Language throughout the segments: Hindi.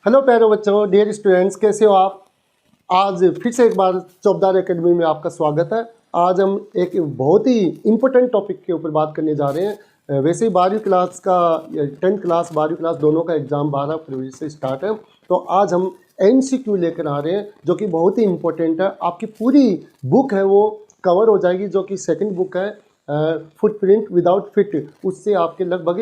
हेलो प्यारे बच्चों, डियर स्टूडेंट्स, कैसे हो आप। आज फिर से एक बार चौबदार एकेडमी में आपका स्वागत है। आज हम एक बहुत ही इम्पोर्टेंट टॉपिक के ऊपर बात करने जा रहे हैं। वैसे ही 12वीं क्लास का 10th क्लास 12वीं क्लास दोनों का एग्ज़ाम 12 फरवरी से स्टार्ट है। तो आज हम MCQ लेकर आ रहे हैं जो कि बहुत ही इम्पोर्टेंट है। आपकी पूरी बुक है वो कवर हो जाएगी, जो कि सेकंड बुक है फुटप्रिंट विदाउट फिट। उससे आपके लगभग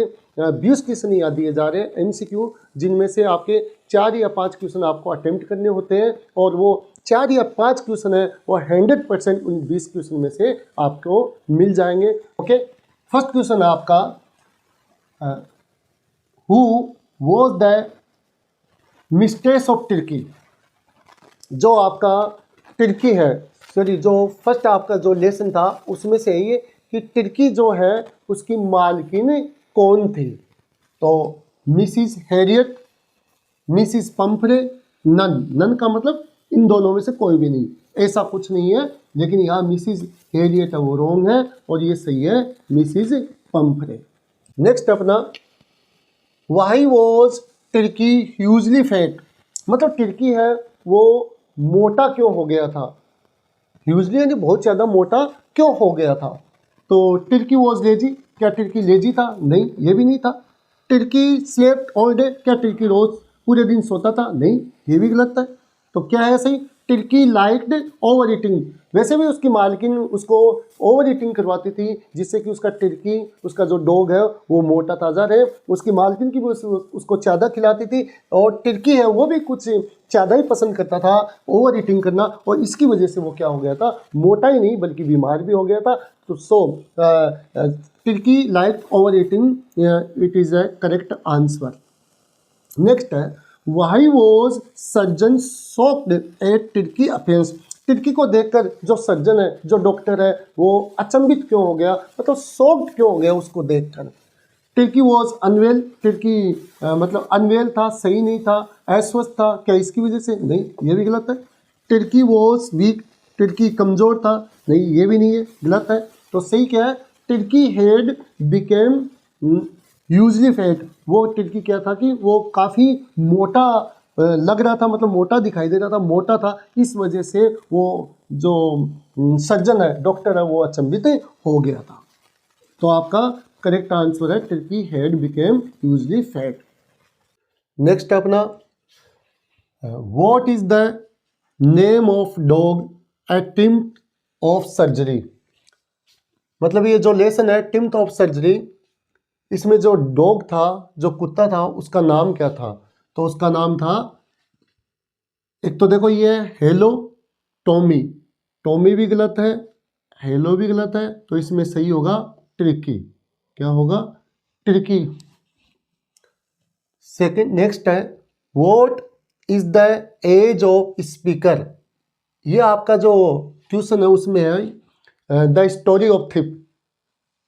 20 क्वेश्चन याद दिए जा रहे हैं MCQ, जिनमें से आपके 4 या 5 क्वेश्चन आपको अटेम्प्ट करने होते हैं और वो 4 या 5 क्वेश्चन है वो 100% उन 20 क्वेश्चन में से आपको मिल जाएंगे। ओके, फर्स्ट क्वेश्चन है आपका, who was the mistress of Tricki. जो आपका तुर्की है, सॉरी, जो फर्स्ट आपका जो लेसन था उसमें से ये कि तुर्की जो है उसकी मालकिन कौन थी। तो Mrs Harriet, Mrs Pumphrey, none का मतलब इन दोनों में से कोई भी नहीं, ऐसा कुछ नहीं है। लेकिन यहाँ मिसिस हैरियट है वो रॉन्ग है और ये सही है मिसिस पंफ्रे। नेक्स्ट अपना, why was Turkey hugely fat. मतलब तुर्की है वो मोटा क्यों हो गया था। ह्यूजली यानी बहुत ज़्यादा मोटा क्यों हो गया था। तो तुर्की वॉज लेजी, क्या तुर्की लेजी था? नहीं, ये भी नहीं था। तुर्की स्लेप्ट ऑल डे, क्या तुर्की रोज पूरे दिन सोता था? नहीं, ये भी गलत है। तो क्या है सही? तुर्की लाइक्ड ओवर ईटिंग। वैसे भी उसकी मालकिन उसको ओवर ईटिंग करवाती थी, जिससे कि उसका तुर्की, उसका जो डॉग है वो मोटा ताज़ा रहे। उसकी मालकिन की भी उसको ज़्यादा खिलाती थी और तुर्की है वो भी कुछ ज़्यादा ही पसंद करता था ओवर ईटिंग करना, और इसकी वजह से वो क्या हो गया था, मोटा ही नहीं बल्कि बीमार भी हो गया था। तो Tricki like over eating, it is a correct answer. Next है, why was surgeon shocked at Tricki offence. Tricki को देखकर जो सर्जन है, जो डॉक्टर है, वो अचंभित क्यों हो गया, मतलब शॉक्ड क्यों हो गया उसको देखकर। तुर्की वॉज अनवेल, तुर्की मतलब अनवेल था, सही नहीं था। अस्वस्थ था, क्या इसकी वजह से? नहीं, ये भी गलत है। तुर्की वॉज वीक, तुर्की कमज़ोर था, नहीं ये भी नहीं है, गलत है। तो सही क्या है? Tricki had became hugely fat. वो तुर्की क्या था कि वो काफ़ी मोटा लग रहा था, मतलब मोटा दिखाई दे रहा था, मोटा था, इस वजह से वो जो सर्जन है, डॉक्टर है, वो अचंभित हो गया था। तो आपका करेक्ट आंसर है Tricki had became hugely fat. Next अपना, what is the name of dog attempt of surgery. मतलब ये जो लेसन है अटेम्प्ट ऑफ सर्जरी, इसमें जो डॉग था, जो कुत्ता था, उसका नाम क्या था। तो उसका नाम था, एक तो देखो ये हेलो टॉमी, टॉमी भी गलत है, हेलो भी गलत है, तो इसमें सही होगा ट्रिकी। क्या होगा? ट्रिकी। सेकंड, नेक्स्ट है, what is the age of speaker. ये आपका जो क्वेश्चन है उसमें है the story of thief,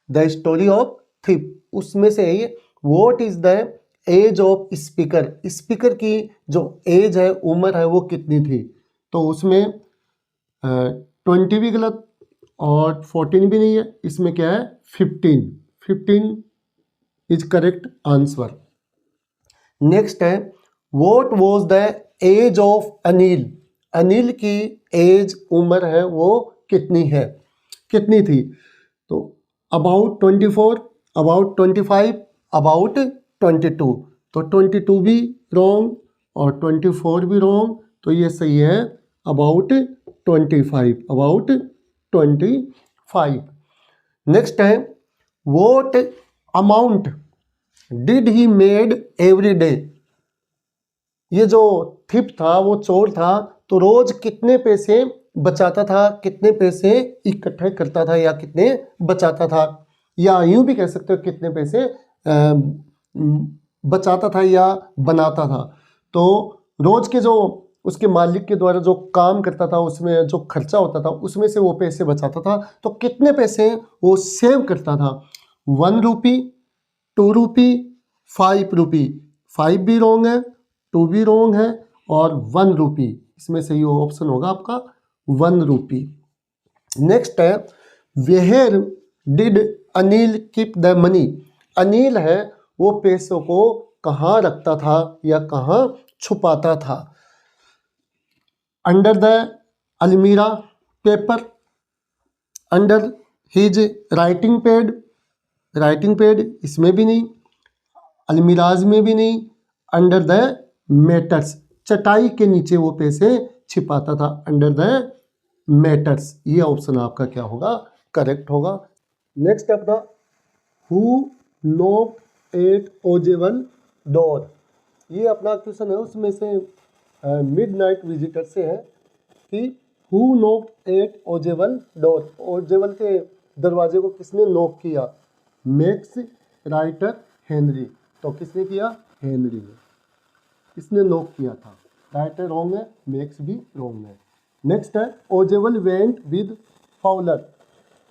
the story of thief, उसमें से है ये what is the age of speaker. Speaker की जो एज है, उम्र है, वो कितनी थी। तो उसमें 20 भी गलत और 14 भी नहीं है, इसमें क्या है 15 इज करेक्ट आंसर। नेक्स्ट है, what was the age of Anil. Anil की एज, उम्र है वो कितनी है, कितनी थी। तो अबाउट 24, अबाउट 25, अबाउट 22। तो 22 भी रॉन्ग और 24 भी रॉन्ग, तो ये सही है अबाउट 25, अबाउट 25। नेक्स्ट है, what amount did he made every day. ये जो थिप था, वो चोर था, तो रोज कितने पैसे बचाता था, कितने पैसे इकट्ठे करता था, या कितने बचाता था, या यूं भी कह सकते हो कितने पैसे बचाता था या बनाता था। तो रोज के जो उसके मालिक के द्वारा जो काम करता था, उसमें जो खर्चा होता था, उसमें से वो पैसे बचाता था। तो कितने पैसे वो सेव करता था? 1 रुपी, 2 रुपी, 5 रुपी। 5 भी रॉन्ग है, 2 भी रॉन्ग है और 1 रुपी, इसमें सही ऑप्शन होगा आपका 1 रुपी। नेक्स्ट है, where did Anil keep the money. Anil है वो पैसों को कहाँ रखता था या कहाँ छुपाता था? अंडर द अलमीरा paper, under his writing pad इसमें भी नहीं, अलमीराज में भी नहीं, अंडर द मैटर्स चटाई के नीचे वो पैसे छिपाता था, अंडर द मैटर्स। ये ऑप्शन आपका क्या होगा? करेक्ट होगा। नेक्स्ट अपना हु नॉक्ड एट ओजेबल डोर, ये अपना क्वेश्चन है, उसमें से मिडनाइट विजिटर से है कि हु नॉक्ड एट ओजेबल डोर, ओजेबल के दरवाजे को किसने नॉक किया? Max, writer, Henry. तो किसने किया? हेनरी ने, इसने नॉक किया था। राइटर रॉन्ग है, मैक्स भी रॉन्ग है। नेक्स्ट है ओजेबल वेंट विद फाउलर,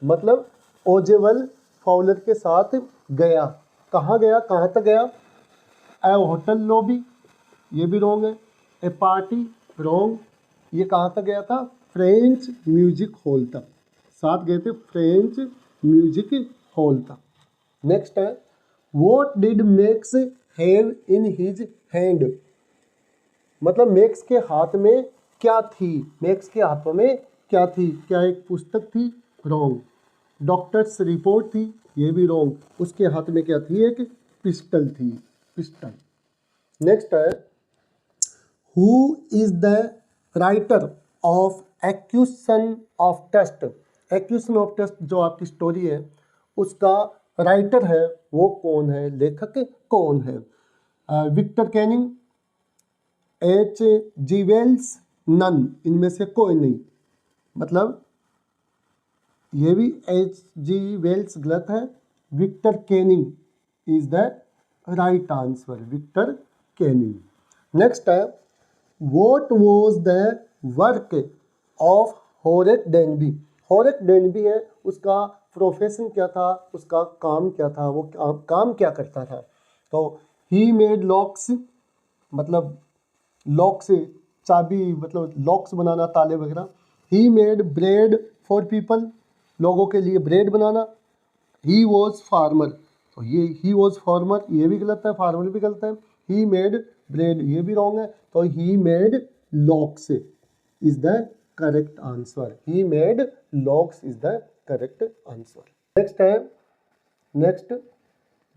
मतलब ओजेबल फाउलर के साथ गया, कहाँ गया, कहाँ तक गया? ए होटल लॉबी, ये भी रॉन्ग है। ए पार्टी रॉन्ग, ये कहाँ तक गया था? फ्रेंच म्यूजिक हॉल तक, साथ गए थे फ्रेंच म्यूजिक हॉल तक। नेक्स्ट है what did max have in his hand, मतलब मैक्स के हाथ में क्या थी? मैक्स के हाथों में क्या थी? क्या एक पुस्तक थी? रॉन्ग। डॉक्टर्स रिपोर्ट थी, ये भी रॉन्ग। उसके हाथ में क्या थी? एक पिस्टल थी, पिस्टल। नेक्स्ट है who is the writer of a question of trust, a question of trust जो आपकी स्टोरी है उसका राइटर है वो कौन है, लेखक कौन है? Victor Canning, H G Wells, none, इनमें से कोई नहीं। मतलब ये भी एच जी वेल्स गलत है, Victor Canning is the right answer, Victor Canning. Next है what was the work of Horace Danby, Horace Danby है, उसका प्रोफेशन क्या था, उसका काम क्या था, वो काम क्या करता था? तो ही मेड लॉक्स, मतलब लॉक से चाबी, मतलब लॉक्स बनाना, ताले वगैरह। He made bread for people, लोगों के लिए bread banana. He was farmer, तो ये ही वॉज फार्मर ये भी गलत है, फार्मर भी गलत है। ही मेड ब्रेड ये भी रॉन्ग है, तो he made locks is the correct answer, he made locks is the correct answer. Next है next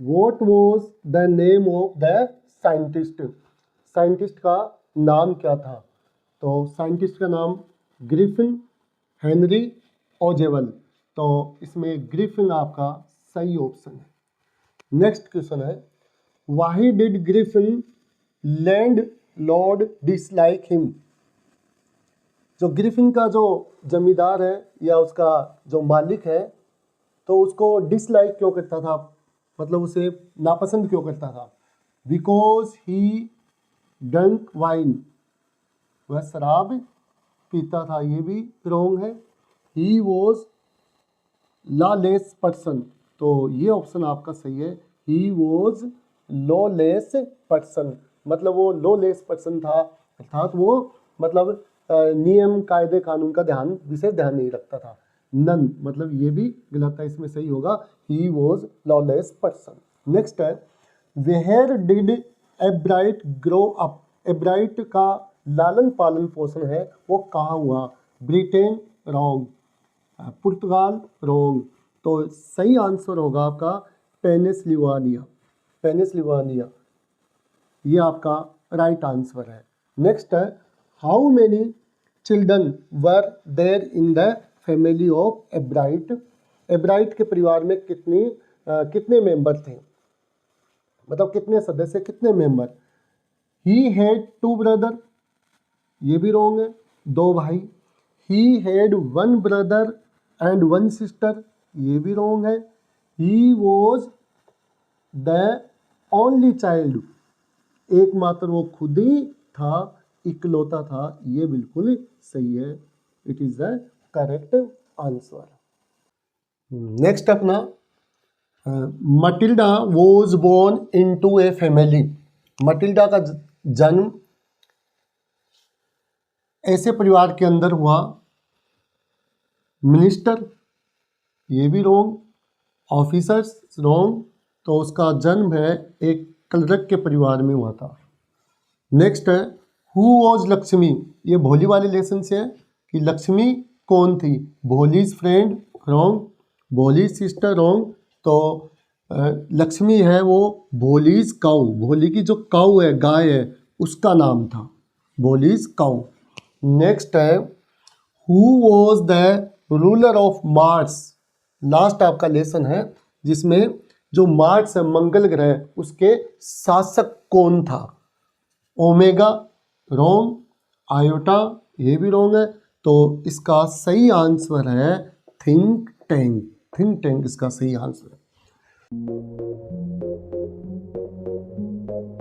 what was the name of the scientist, scientist का नाम क्या था? तो साइंटिस्ट का नाम ग्रिफिन, हेनरी, ओजेबल, तो इसमें ग्रिफिन आपका सही ऑप्शन है। नेक्स्ट क्वेश्चन है why did Griffin land Lord dislike him, जो ग्रिफिन का जो जमींदार है या उसका जो मालिक है तो उसको डिसलाइक क्यों करता था, मतलब उसे नापसंद क्यों करता था? बिकॉज ही ड्रंक वाइन, वह शराब पीता था, ये भी रॉन्ग है। ही वॉज लॉलेस पर्सन, तो ये ऑप्शन आपका सही है, ही वॉज लॉलेस पर्सन, मतलब वो लॉलेस पर्सन था, अर्थात वो मतलब नियम कायदे कानून का विशेष ध्यान नहीं रखता था। नन, मतलब ये भी गलत है, इसमें सही होगा he was lawless person. Next है where did Ebright grow up, Ebright का लालन पालन पोषण है वो कहाँ हुआ? ब्रिटेन रॉन्ग, पुर्तगाल रॉन्ग, तो सही आंसर होगा आपका पेनिसिल्वानिया, पेनिसिल्वानिया ये आपका राइट आंसर है। नेक्स्ट है how many children were there in the family of Ebright, Ebright के परिवार में कितने मेंबर थे, मतलब कितने सदस्य, कितने मेंबर? ही हैड 2 ब्रदर, ये भी रॉन्ग है, 2 भाई। He had 1 brother and 1 sister, ये भी रॉन्ग है। He was the only child, एकमात्र वो खुद ही था, इकलौता था, ये बिल्कुल सही है, it is the correct answer. Next अपना Matilda was born into a family, Matilda का जन्म ऐसे परिवार के अंदर हुआ, मिनिस्टर ये भी रॉन्ग, ऑफिसर्स रॉन्ग, तो उसका जन्म है एक कलरक के परिवार में हुआ था। नेक्स्ट है हु वॉज लक्ष्मी, ये भोली वाले लेसन से है कि लक्ष्मी कौन थी। भोलीज फ्रेंड रॉन्ग, भोली सिस्टर रॉन्ग। तो लक्ष्मी है वो भोलीज काऊ, भोली की जो काऊ है गाय है उसका नाम था भोलीज काऊ। नेक्स्ट है who was the ruler of Mars, last आपका लेसन है जिसमें जो मार्स है मंगल ग्रह उसके शासक कौन था। ओमेगा रोम, आयोटा ये भी रोंग है। तो इसका सही आंसर है थिंक टैंक, थिंक टैंक इसका सही आंसर है।